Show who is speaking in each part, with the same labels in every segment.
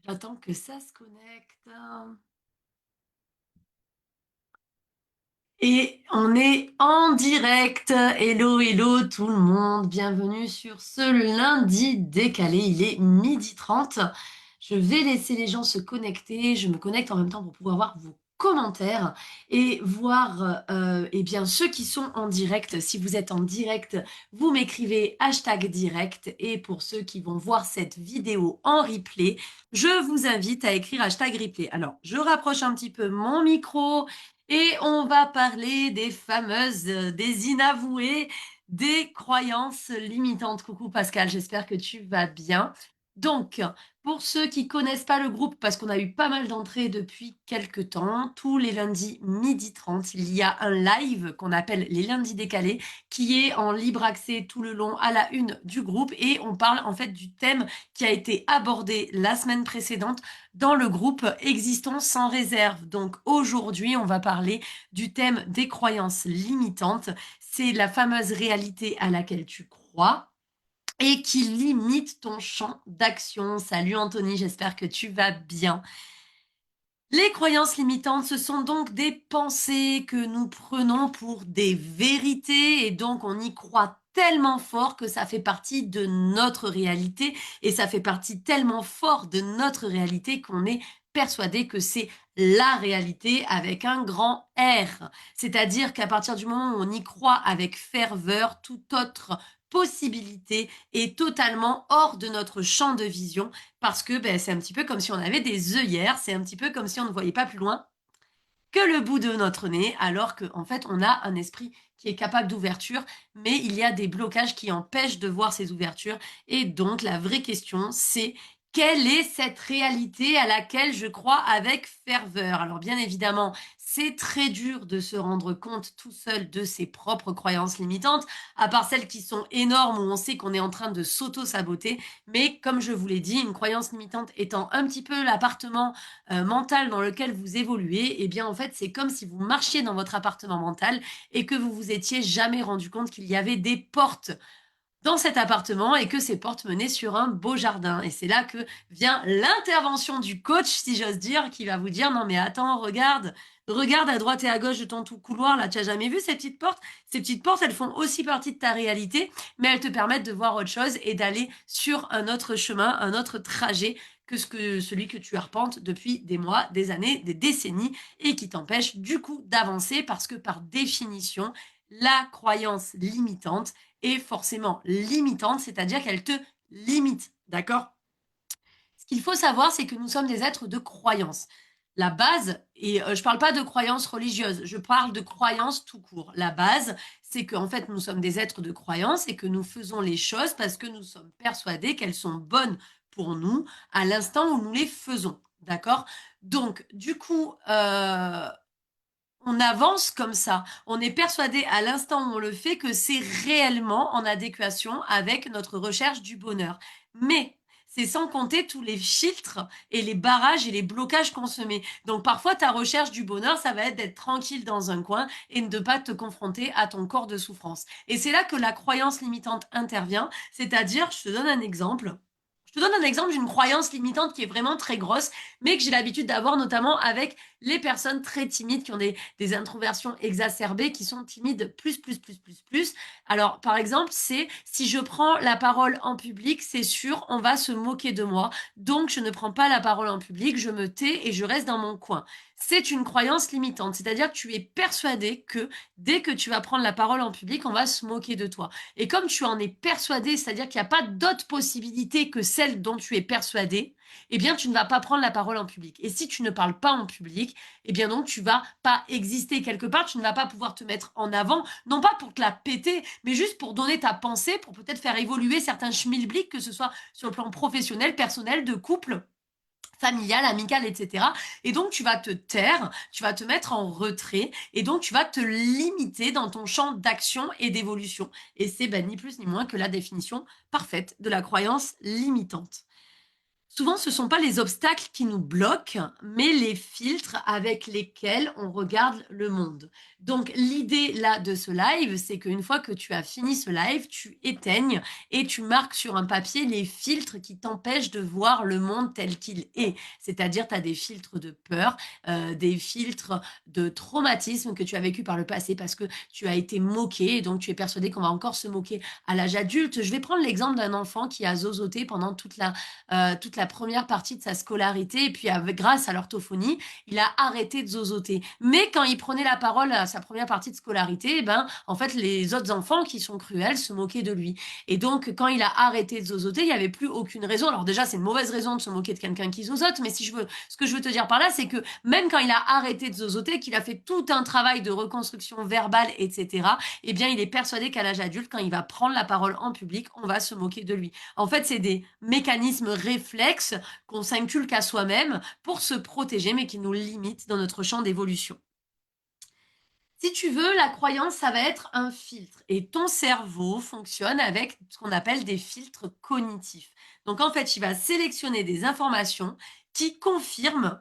Speaker 1: J'attends que ça se connecte. Et on est en direct. Hello, hello tout le monde. Bienvenue sur ce lundi décalé. Il est 12h30. Je vais laisser les gens se connecter. Je me connecte en même temps pour pouvoir voir vos commentaires et voir eh bien, ceux qui sont en direct. Si vous êtes en direct, vous m'écrivez hashtag direct. Et pour ceux qui vont voir cette vidéo en replay, je vous invite à écrire hashtag replay. Alors, je rapproche un petit peu mon micro. Et on va parler des fameuses, des inavouées, des croyances limitantes. Coucou Pascal, j'espère que tu vas bien. Donc, pour ceux qui connaissent pas le groupe, parce qu'on a eu pas mal d'entrées depuis quelques temps, tous les lundis 12h30, il y a un live qu'on appelle les lundis décalés, qui est en libre accès tout le long à la une du groupe, et on parle en fait du thème qui a été abordé la semaine précédente dans le groupe Existons sans réserve. Donc aujourd'hui, on va parler du thème des croyances limitantes. C'est la fameuse réalité à laquelle tu crois et qui limite ton champ d'action. Salut Anthony, j'espère que tu vas bien. Les croyances limitantes, ce sont donc des pensées que nous prenons pour des vérités et donc on y croit tellement fort que ça fait partie de notre réalité et ça fait partie tellement fort de notre réalité qu'on est persuadé que c'est la réalité avec un grand R. C'est-à-dire qu'à partir du moment où on y croit avec ferveur, toute autre possibilité est totalement hors de notre champ de vision parce que ben, c'est un petit peu comme si on avait des œillères, c'est un petit peu comme si on ne voyait pas plus loin que le bout de notre nez, alors qu'en fait, on a un esprit qui est capable d'ouverture, mais il y a des blocages qui empêchent de voir ces ouvertures. Et donc, la vraie question, c'est quelle est cette réalité à laquelle je crois avec ferveur? Alors, bien évidemment, c'est très dur de se rendre compte tout seul de ses propres croyances limitantes, à part celles qui sont énormes où on sait qu'on est en train de s'auto-saboter. Mais comme je vous l'ai dit, une croyance limitante étant un petit peu l'appartement mental dans lequel vous évoluez, eh bien en fait c'est comme si vous marchiez dans votre appartement mental et que vous vous étiez jamais rendu compte qu'il y avait des portes dans cet appartement et que ces portes menaient sur un beau jardin. Et c'est là que vient l'intervention du coach, si j'ose dire, qui va vous dire non mais attends, regarde à droite et à gauche de ton tout couloir, là tu as jamais vu ces petites portes? Ces petites portes, elles font aussi partie de ta réalité, mais elles te permettent de voir autre chose et d'aller sur un autre chemin, un autre trajet que celui que tu arpentes depuis des mois, des années, des décennies et qui t'empêche du coup d'avancer parce que par définition, la croyance limitante est forcément limitante, c'est-à-dire qu'elle te limite, d'accord? Ce qu'il faut savoir, c'est que nous sommes des êtres de croyance. La base, et je ne parle pas de croyance religieuse, je parle de croyance tout court. La base, c'est qu'en fait, nous sommes des êtres de croyance et que nous faisons les choses parce que nous sommes persuadés qu'elles sont bonnes pour nous à l'instant où nous les faisons. D'accord? Donc, du coup, on avance comme ça. On est persuadé à l'instant où on le fait que c'est réellement en adéquation avec notre recherche du bonheur. Mais c'est sans compter tous les filtres et les barrages et les blocages qu'on se met. Donc parfois, ta recherche du bonheur, ça va être d'être tranquille dans un coin et de ne pas te confronter à ton corps de souffrance. Et c'est là que la croyance limitante intervient. C'est-à-dire, je te donne un exemple. Je te donne un exemple d'une croyance limitante qui est vraiment très grosse, mais que j'ai l'habitude d'avoir notamment avec les personnes très timides qui ont des introversions exacerbées, qui sont timides plus. Alors, par exemple, c'est si je prends la parole en public, c'est sûr, on va se moquer de moi. Donc, je ne prends pas la parole en public, je me tais et je reste dans mon coin. C'est une croyance limitante, c'est-à-dire que tu es persuadé que dès que tu vas prendre la parole en public, on va se moquer de toi. Et comme tu en es persuadé, c'est-à-dire qu'il n'y a pas d'autre possibilité que celle dont tu es persuadé, eh bien, tu ne vas pas prendre la parole en public. Et si tu ne parles pas en public, eh bien donc tu vas pas exister quelque part, tu ne vas pas pouvoir te mettre en avant, non pas pour te la péter, mais juste pour donner ta pensée, pour peut-être faire évoluer certains schmilblick, que ce soit sur le plan professionnel, personnel, de couple familial, amical, etc. Et donc, tu vas te taire, tu vas te mettre en retrait, et donc, tu vas te limiter dans ton champ d'action et d'évolution. Et c'est ben, ni plus ni moins que la définition parfaite de la croyance limitante. Souvent, ce ne sont pas les obstacles qui nous bloquent, mais les filtres avec lesquels on regarde le monde. Donc, l'idée là de ce live, c'est qu'une fois que tu as fini ce live, tu éteignes et tu marques sur un papier les filtres qui t'empêchent de voir le monde tel qu'il est. C'est-à-dire, tu as des filtres de peur, des filtres de traumatisme que tu as vécu par le passé parce que tu as été moqué et donc tu es persuadé qu'on va encore se moquer à l'âge adulte. Je vais prendre l'exemple d'un enfant qui a zozoté pendant toute la première partie de sa scolarité et puis grâce à l'orthophonie, il a arrêté de zozoter. Mais quand il prenait la parole à sa première partie de scolarité, eh ben, en fait, les autres enfants qui sont cruels se moquaient de lui. Et donc, quand il a arrêté de zozoter, il n'y avait plus aucune raison. Alors déjà, c'est une mauvaise raison de se moquer de quelqu'un qui zozote, mais si je veux, ce que je veux te dire par là, c'est que même quand il a arrêté de zozoter, qu'il a fait tout un travail de reconstruction verbale, etc., eh bien, il est persuadé qu'à l'âge adulte, quand il va prendre la parole en public, on va se moquer de lui. En fait, c'est des mécanismes réflexes qu'on s'inculque à soi-même pour se protéger, mais qui nous limitent dans notre champ d'évolution. Si tu veux, la croyance, ça va être un filtre. Et ton cerveau fonctionne avec ce qu'on appelle des filtres cognitifs. Donc, en fait, il va sélectionner des informations qui confirment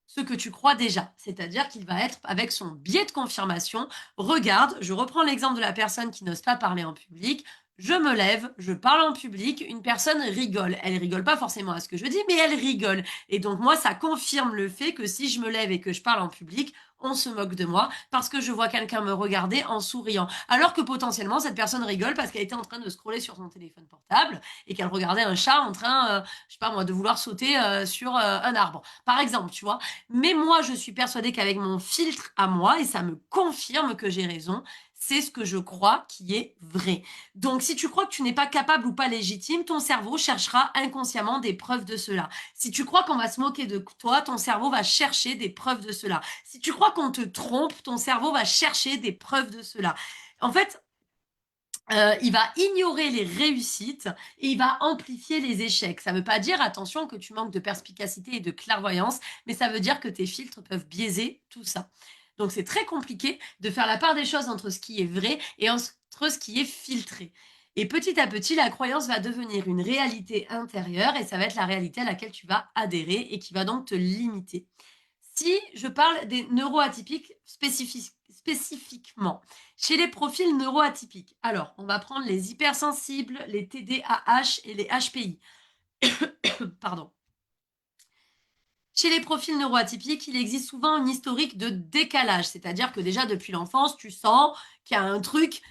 Speaker 1: ce que tu crois déjà. C'est-à-dire qu'il va être avec son biais de confirmation. Regarde, je reprends l'exemple de la personne qui n'ose pas parler en public. Je me lève, je parle en public, une personne rigole. Elle rigole pas forcément à ce que je dis, mais elle rigole. Et donc moi, ça confirme le fait que si je me lève et que je parle en public, on se moque de moi parce que je vois quelqu'un me regarder en souriant. Alors que potentiellement, cette personne rigole parce qu'elle était en train de scroller sur son téléphone portable et qu'elle regardait un chat en train, je sais pas moi, de vouloir sauter sur un arbre. Par exemple, tu vois. Mais moi, je suis persuadée qu'avec mon filtre à moi, et ça me confirme que j'ai raison, c'est ce que je crois qui est vrai. Donc, si tu crois que tu n'es pas capable ou pas légitime, ton cerveau cherchera inconsciemment des preuves de cela. Si tu crois qu'on va se moquer de toi, ton cerveau va chercher des preuves de cela. Si tu crois qu'on te trompe, ton cerveau va chercher des preuves de cela. En fait, il va ignorer les réussites et il va amplifier les échecs. Ça ne veut pas dire, attention, que tu manques de perspicacité et de clairvoyance, mais ça veut dire que tes filtres peuvent biaiser tout ça. Donc c'est très compliqué de faire la part des choses entre ce qui est vrai et entre ce qui est filtré. Et petit à petit, la croyance va devenir une réalité intérieure et ça va être la réalité à laquelle tu vas adhérer et qui va donc te limiter. Si je parle des neuroatypiques spécifiquement, chez les profils neuroatypiques, alors on va prendre les hypersensibles, les TDAH et les HPI. Pardon. Chez les profils neuroatypiques, il existe souvent une historique de décalage, c'est-à-dire que déjà depuis l'enfance, tu sens qu'il y a un truc.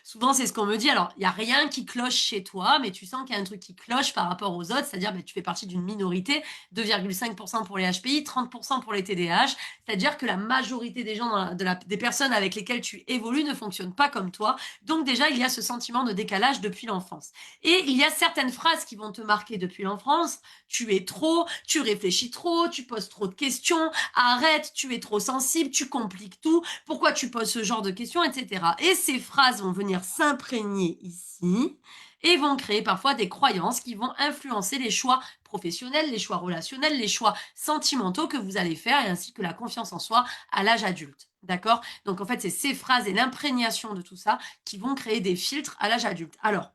Speaker 1: Souvent, c'est ce qu'on me dit. Alors, il n'y a rien qui cloche chez toi, mais tu sens qu'il y a un truc qui cloche par rapport aux autres, c'est-à-dire que tu fais partie d'une minorité, 2,5% pour les HPI, 30% pour les TDAH, c'est-à-dire que la majorité des gens, des personnes avec lesquelles tu évolues ne fonctionnent pas comme toi. Donc déjà, il y a ce sentiment de décalage depuis l'enfance. Et il y a certaines phrases qui vont te marquer depuis l'enfance. Tu es trop, tu réfléchis trop, tu poses trop de questions, arrête, tu es trop sensible, tu compliques tout, pourquoi tu poses ce genre de questions, etc. Et ces phrases vont venir s'imprégner ici et vont créer parfois des croyances qui vont influencer les choix professionnels, les choix relationnels, les choix sentimentaux que vous allez faire et ainsi que la confiance en soi à l'âge adulte. D'accord? Donc en fait, c'est ces phrases et l'imprégnation de tout ça qui vont créer des filtres à l'âge adulte. Alors,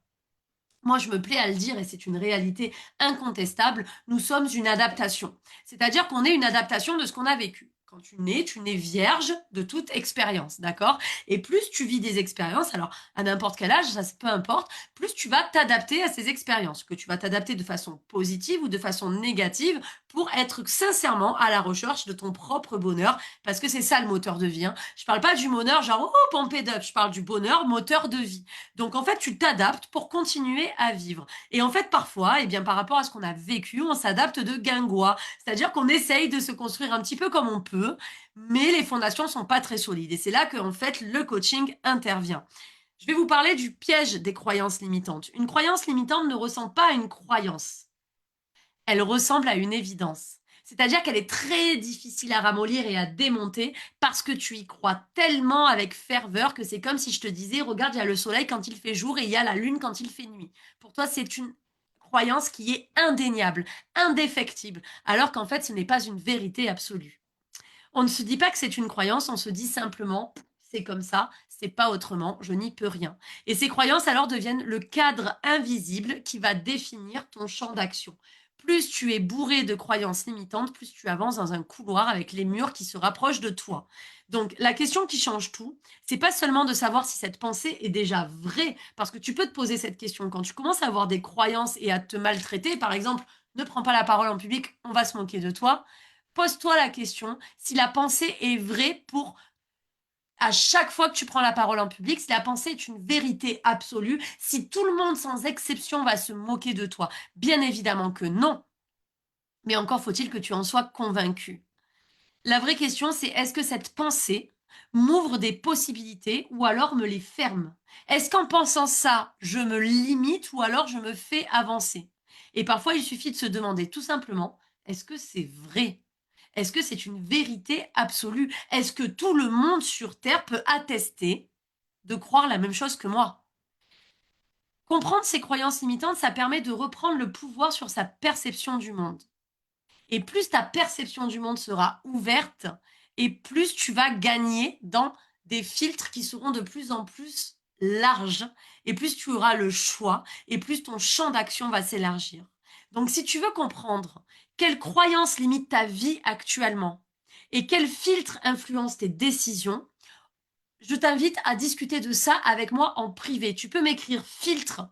Speaker 1: moi, je me plais à le dire et c'est une réalité incontestable, nous sommes une adaptation. C'est-à-dire qu'on est une adaptation de ce qu'on a vécu. Quand tu nais vierge de toute expérience, d'accord? Et plus tu vis des expériences, alors à n'importe quel âge, ça peu importe, plus tu vas t'adapter à ces expériences, que tu vas t'adapter de façon positive ou de façon négative pour être sincèrement à la recherche de ton propre bonheur, parce que c'est ça le moteur de vie. Hein. Je parle pas du bonheur genre oh pompé d'up, je parle du bonheur moteur de vie. Donc en fait, tu t'adaptes pour continuer à vivre. Et en fait, parfois, eh bien, par rapport à ce qu'on a vécu, on s'adapte de guingois. C'est-à-dire qu'on essaye de se construire un petit peu comme on peut, mais les fondations sont pas très solides. Et c'est là que, en fait, le coaching intervient. Je vais vous parler du piège des croyances limitantes. Une croyance limitante ne ressemble pas à une croyance. Elle ressemble à une évidence. C'est-à-dire qu'elle est très difficile à ramollir et à démonter parce que tu y crois tellement avec ferveur que c'est comme si je te disais, regarde, il y a le soleil quand il fait jour et il y a la lune quand il fait nuit. Pour toi, c'est une croyance qui est indéniable, indéfectible, alors qu'en fait, ce n'est pas une vérité absolue. On ne se dit pas que c'est une croyance, on se dit simplement, c'est comme ça, c'est pas autrement, je n'y peux rien. Et ces croyances alors deviennent le cadre invisible qui va définir ton champ d'action. Plus tu es bourré de croyances limitantes, plus tu avances dans un couloir avec les murs qui se rapprochent de toi. Donc, la question qui change tout, c'est pas seulement de savoir si cette pensée est déjà vraie, parce que tu peux te poser cette question quand tu commences à avoir des croyances et à te maltraiter, par exemple, ne prends pas la parole en public, on va se moquer de toi. Pose-toi la question si la pensée est vraie pour à chaque fois que tu prends la parole en public, si la pensée est une vérité absolue, si tout le monde sans exception va se moquer de toi. Bien évidemment que non, mais encore faut-il que tu en sois convaincu. La vraie question, c'est est-ce que cette pensée m'ouvre des possibilités ou alors me les ferme? Est-ce qu'en pensant ça, je me limite ou alors je me fais avancer? Et parfois, il suffit de se demander tout simplement, est-ce que c'est vrai? Est-ce que c'est une vérité absolue? Est-ce que tout le monde sur Terre peut attester de croire la même chose que moi? Comprendre ses croyances limitantes, ça permet de reprendre le pouvoir sur sa perception du monde. Et plus ta perception du monde sera ouverte, et plus tu vas gagner dans des filtres qui seront de plus en plus larges, et plus tu auras le choix, et plus ton champ d'action va s'élargir. Donc si tu veux comprendre quelles croyances limitent ta vie actuellement, et quels filtres influencent tes décisions, je t'invite à discuter de ça avec moi en privé. Tu peux m'écrire filtre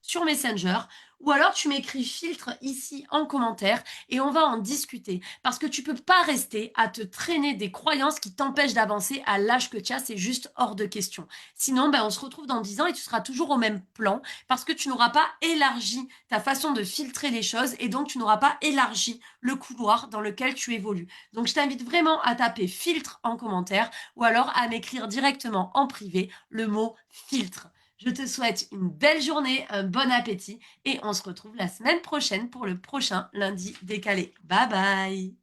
Speaker 1: sur Messenger ou alors tu m'écris filtre ici en commentaire et on va en discuter. Parce que tu peux pas rester à te traîner des croyances qui t'empêchent d'avancer à l'âge que tu as, c'est juste hors de question. Sinon, ben, on se retrouve dans 10 ans et tu seras toujours au même plan parce que tu n'auras pas élargi ta façon de filtrer les choses et donc tu n'auras pas élargi le couloir dans lequel tu évolues. Donc je t'invite vraiment à taper filtre en commentaire ou alors à m'écrire directement en privé le mot filtre. Je te souhaite une belle journée, un bon appétit et on se retrouve la semaine prochaine pour le prochain lundi décalé. Bye bye!